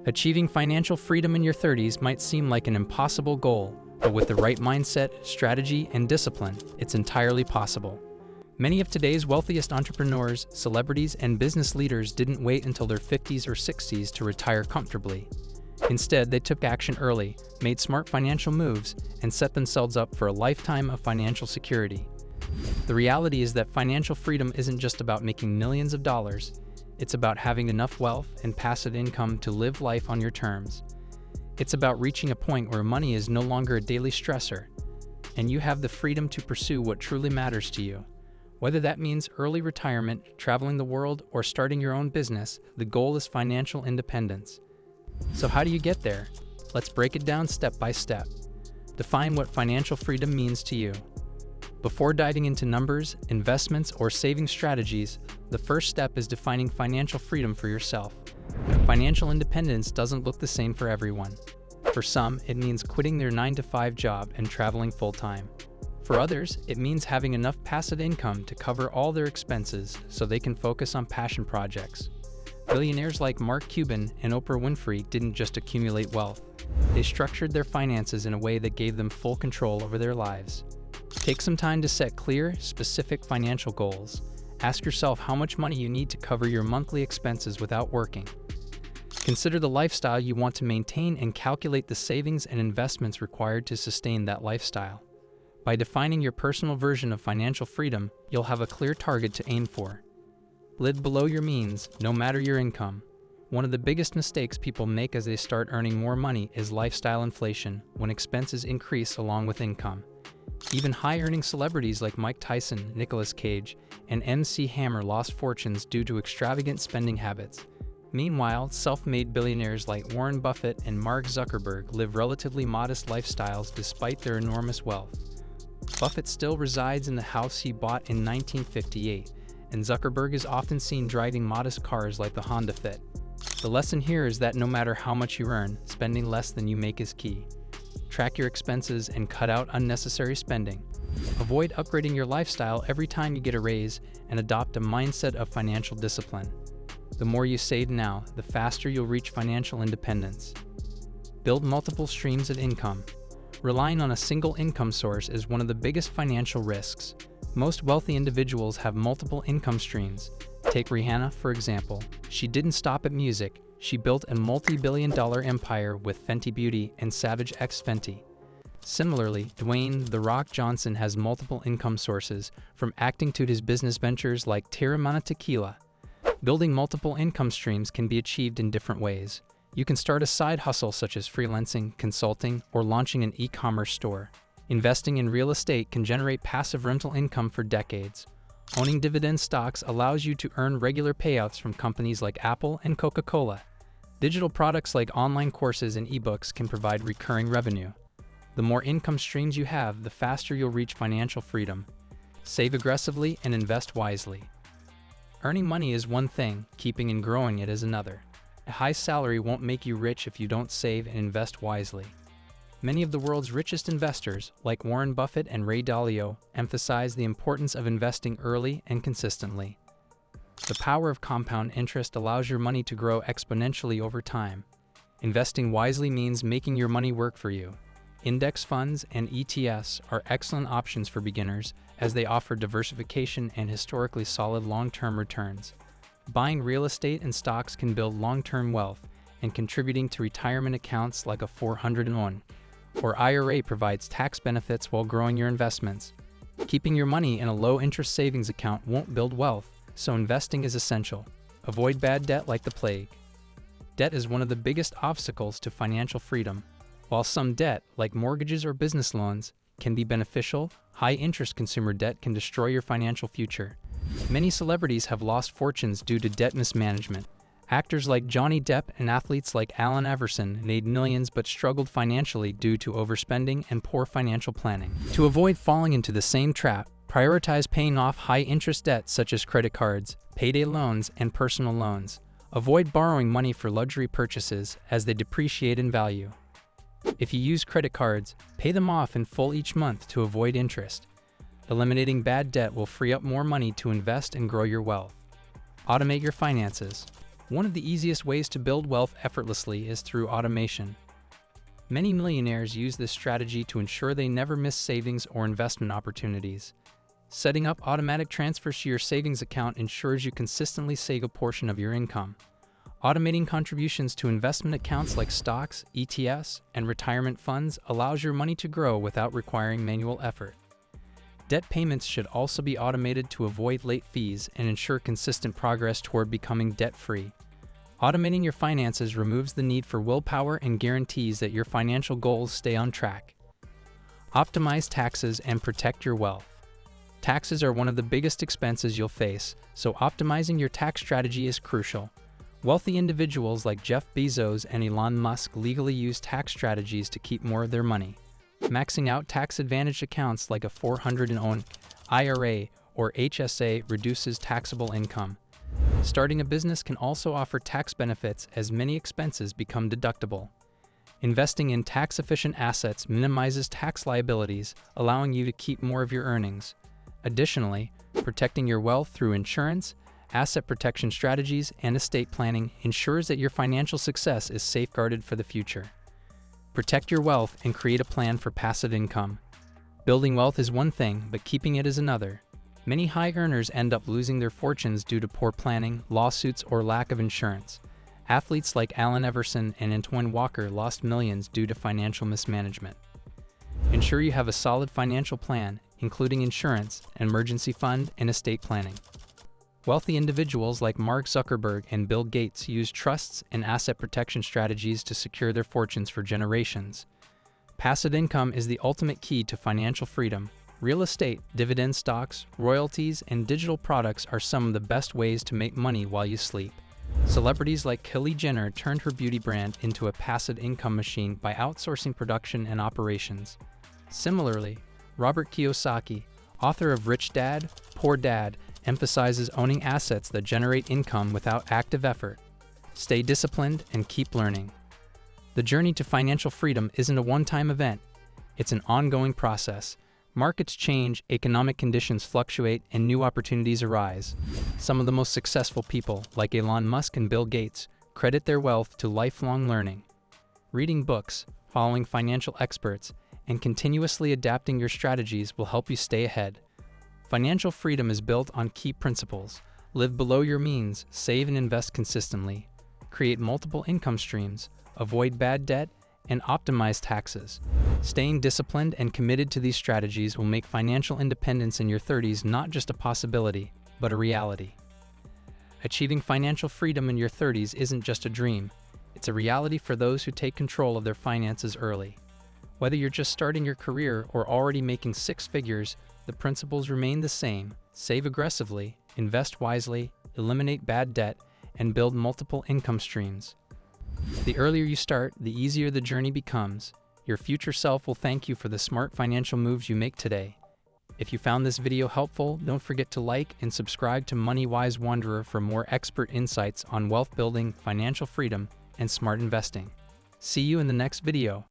Achieving financial freedom in your 30s might seem like an impossible goal, but with the right mindset, strategy, and discipline, it's entirely possible. Many of today's wealthiest entrepreneurs, celebrities, and business leaders didn't wait until their 50s or 60s to retire comfortably. Instead, they took action early, made smart financial moves, and set themselves up for a lifetime of financial security. The reality is that financial freedom isn't just about making millions of dollars. It's about having enough wealth and passive income to live life on your terms. It's about reaching a point where money is no longer a daily stressor, and you have the freedom to pursue what truly matters to you. Whether that means early retirement, traveling the world, or starting your own business, the goal is financial independence. So how do you get there? Let's break it down step by step. Define what financial freedom means to you. Before diving into numbers, investments, or saving strategies, the first step is defining financial freedom for yourself. Financial independence doesn't look the same for everyone. For some, it means quitting their 9-to-5 job and traveling full-time. For others, it means having enough passive income to cover all their expenses so they can focus on passion projects. Billionaires like Mark Cuban and Oprah Winfrey didn't just accumulate wealth. They structured their finances in a way that gave them full control over their lives. Take some time to set clear, specific financial goals. Ask yourself how much money you need to cover your monthly expenses without working. Consider the lifestyle you want to maintain and calculate the savings and investments required to sustain that lifestyle. By defining your personal version of financial freedom, you'll have a clear target to aim for. Live below your means, no matter your income. One of the biggest mistakes people make as they start earning more money is lifestyle inflation, when expenses increase along with income. Even high-earning celebrities like Mike Tyson, Nicolas Cage, and MC Hammer lost fortunes due to extravagant spending habits. Meanwhile, self-made billionaires like Warren Buffett and Mark Zuckerberg live relatively modest lifestyles despite their enormous wealth. Buffett still resides in the house he bought in 1958, and Zuckerberg is often seen driving modest cars like the Honda Fit. The lesson here is that no matter how much you earn, spending less than you make is key. Track your expenses and cut out unnecessary spending. Avoid upgrading your lifestyle every time you get a raise and adopt a mindset of financial discipline. The more you save now, the faster you'll reach financial independence. Build multiple streams of income. Relying on a single income source is one of the biggest financial risks. Most wealthy individuals have multiple income streams. Take Rihanna, for example. She didn't stop at music. She built a multi-billion-dollar empire with Fenty Beauty and Savage X Fenty. Similarly, Dwayne "The Rock" Johnson has multiple income sources, from acting to his business ventures like Terramana Tequila. Building multiple income streams can be achieved in different ways. You can start a side hustle such as freelancing, consulting, or launching an e-commerce store. Investing in real estate can generate passive rental income for decades. Owning dividend stocks allows you to earn regular payouts from companies like Apple and Coca-Cola. Digital products like online courses and ebooks can provide recurring revenue. The more income streams you have, the faster you'll reach financial freedom. Save aggressively and invest wisely. Earning money is one thing, keeping and growing it is another. A high salary won't make you rich if you don't save and invest wisely. Many of the world's richest investors, like Warren Buffett and Ray Dalio, emphasize the importance of investing early and consistently. The power of compound interest allows your money to grow exponentially over time. Investing wisely means making your money work for you. Index funds and ETFs are excellent options for beginners as they offer diversification and historically solid long-term returns. Buying real estate and stocks can build long-term wealth, and contributing to retirement accounts like a 401 or IRA provides tax benefits while growing your investments. Keeping your money in a low-interest savings account won't build wealth, so investing is essential. Avoid bad debt like the plague. Debt is one of the biggest obstacles to financial freedom. While some debt, like mortgages or business loans, can be beneficial, high-interest consumer debt can destroy your financial future. Many celebrities have lost fortunes due to debt mismanagement. Actors like Johnny Depp and athletes like Allen Iverson made millions but struggled financially due to overspending and poor financial planning. To avoid falling into the same trap, prioritize paying off high-interest debts such as credit cards, payday loans, and personal loans. Avoid borrowing money for luxury purchases as they depreciate in value. If you use credit cards, pay them off in full each month to avoid interest. Eliminating bad debt will free up more money to invest and grow your wealth. Automate your finances. One of the easiest ways to build wealth effortlessly is through automation. Many millionaires use this strategy to ensure they never miss savings or investment opportunities. Setting up automatic transfers to your savings account ensures you consistently save a portion of your income. Automating contributions to investment accounts like stocks, ETFs, and retirement funds allows your money to grow without requiring manual effort. Debt payments should also be automated to avoid late fees and ensure consistent progress toward becoming debt-free. Automating your finances removes the need for willpower and guarantees that your financial goals stay on track. Optimize taxes and protect your wealth. Taxes are one of the biggest expenses you'll face, so optimizing your tax strategy is crucial. Wealthy individuals like Jeff Bezos and Elon Musk legally use tax strategies to keep more of their money. Maxing out tax-advantaged accounts like a 401(k) IRA or HSA reduces taxable income. Starting a business can also offer tax benefits as many expenses become deductible. Investing in tax-efficient assets minimizes tax liabilities, allowing you to keep more of your earnings. Additionally, protecting your wealth through insurance, asset protection strategies, and estate planning ensures that your financial success is safeguarded for the future. Protect your wealth and create a plan for passive income. Building wealth is one thing, but keeping it is another. Many high earners end up losing their fortunes due to poor planning, lawsuits, or lack of insurance. Athletes like Allen Iverson and Antoine Walker lost millions due to financial mismanagement. Ensure you have a solid financial plan, including insurance, an emergency fund, and estate planning. Wealthy individuals like Mark Zuckerberg and Bill Gates use trusts and asset protection strategies to secure their fortunes for generations. Passive income is the ultimate key to financial freedom. Real estate, dividend stocks, royalties, and digital products are some of the best ways to make money while you sleep. Celebrities like Kylie Jenner turned her beauty brand into a passive income machine by outsourcing production and operations. Similarly, Robert Kiyosaki, author of Rich Dad, Poor Dad, emphasizes owning assets that generate income without active effort. Stay disciplined and keep learning. The journey to financial freedom isn't a one-time event. It's an ongoing process. Markets change, economic conditions fluctuate, and new opportunities arise. Some of the most successful people, like Elon Musk and Bill Gates, credit their wealth to lifelong learning. Reading books, following financial experts, and continuously adapting your strategies will help you stay ahead. Financial freedom is built on key principles. Live below your means, save and invest consistently, create multiple income streams, avoid bad debt, and optimize taxes. Staying disciplined and committed to these strategies will make financial independence in your 30s not just a possibility, but a reality. Achieving financial freedom in your 30s isn't just a dream. It's a reality for those who take control of their finances early. Whether you're just starting your career or already making six figures, the principles remain the same. Save aggressively, invest wisely, eliminate bad debt, and build multiple income streams. The earlier you start, the easier the journey becomes. Your future self will thank you for the smart financial moves you make today. If you found this video helpful, don't forget to like and subscribe to Money Wise Wanderer for more expert insights on wealth building, financial freedom, and smart investing. See you in the next video.